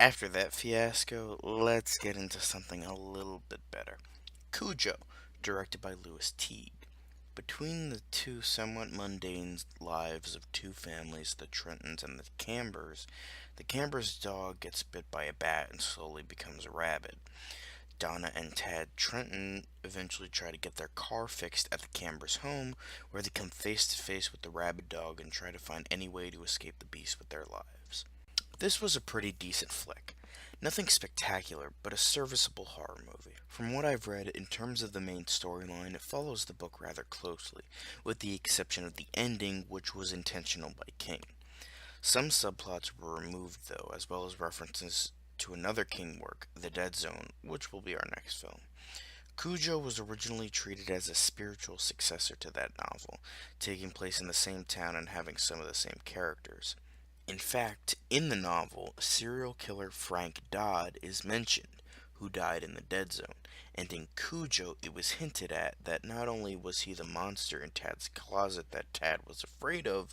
After that fiasco, let's get into something a little bit better. Cujo, directed by Lewis Teague. Between the two somewhat mundane lives of two families, the Trentons and the Cambers' dog gets bit by a bat and slowly becomes rabid. Donna and Tad Trenton eventually try to get their car fixed at the Cambers' home, where they come face to face with the rabid dog and try to find any way to escape the beast with their lives. This was a pretty decent flick. Nothing spectacular, but a serviceable horror movie. From what I've read, in terms of the main storyline, it follows the book rather closely, with the exception of the ending, which was intentional by King. Some subplots were removed, though, as well as references to another King work, The Dead Zone, which will be our next film. Cujo was originally treated as a spiritual successor to that novel, taking place in the same town and having some of the same characters. In fact, in the novel, serial killer Frank Dodd is mentioned, who died in the Dead Zone, and in Cujo it was hinted at that not only was he the monster in Tad's closet that Tad was afraid of,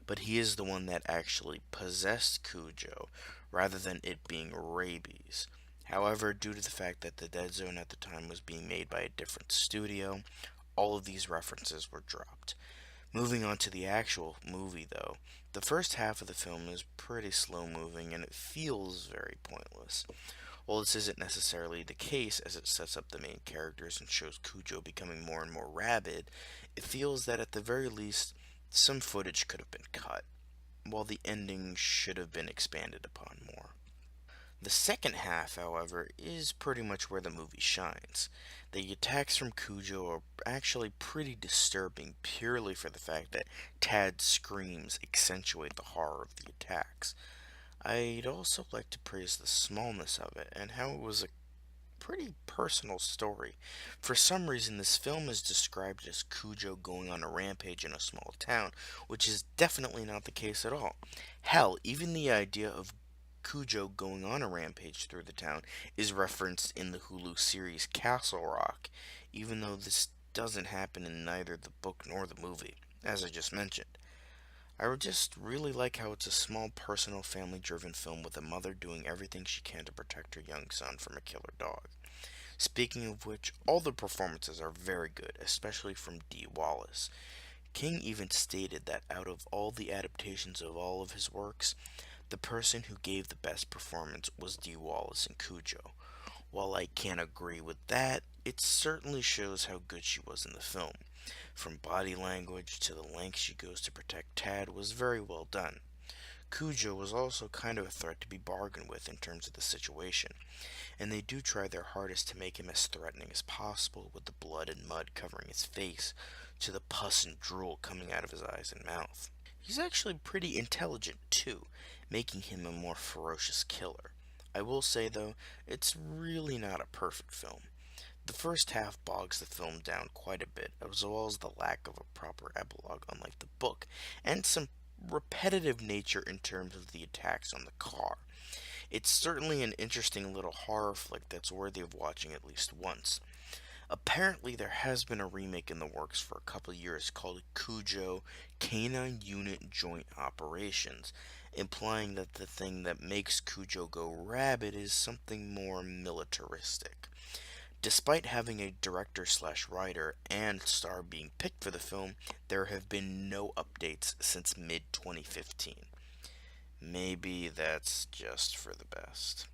but he is the one that actually possessed Cujo, rather than it being rabies. However, due to the fact that the Dead Zone at the time was being made by a different studio, all of these references were dropped. Moving on to the actual movie, though, the first half of the film is pretty slow moving and it feels very pointless. While this isn't necessarily the case as it sets up the main characters and shows Cujo becoming more and more rabid, it feels that at the very least, some footage could have been cut, while the ending should have been expanded upon more. The second half, however, is pretty much where the movie shines. The attacks from Cujo are actually pretty disturbing purely for the fact that Tad's screams accentuate the horror of the attacks. I'd also like to praise the smallness of it and how it was a pretty personal story. For some reason, this film is described as Cujo going on a rampage in a small town, which is definitely not the case at all. Hell, even the idea of Cujo going on a rampage through the town is referenced in the Hulu series Castle Rock, even though this doesn't happen in neither the book nor the movie, as I just mentioned. I would just really like how it's a small, personal, family driven film with a mother doing everything she can to protect her young son from a killer dog. Speaking of which, all the performances are very good, especially from Dee Wallace. King even stated that out of all the adaptations of all of his works, the person who gave the best performance was Dee Wallace in Cujo. While I can't agree with that, it certainly shows how good she was in the film. From body language to the length she goes to protect Tad was very well done. Cujo was also kind of a threat to be bargained with in terms of the situation, and they do try their hardest to make him as threatening as possible with the blood and mud covering his face to the pus and drool coming out of his eyes and mouth. He's actually pretty intelligent too, making him a more ferocious killer. I will say though, it's really not a perfect film. The first half bogs the film down quite a bit, as well as the lack of a proper epilogue, unlike the book, and some repetitive nature in terms of the attacks on the car. It's certainly an interesting little horror flick that's worthy of watching at least once. Apparently, there has been a remake in the works for a couple of years called Cujo Canine Unit Joint Operations, implying that the thing that makes Cujo go rabid is something more militaristic. Despite having a director slash writer and star being picked for the film, there have been no updates since mid 2015. Maybe that's just for the best.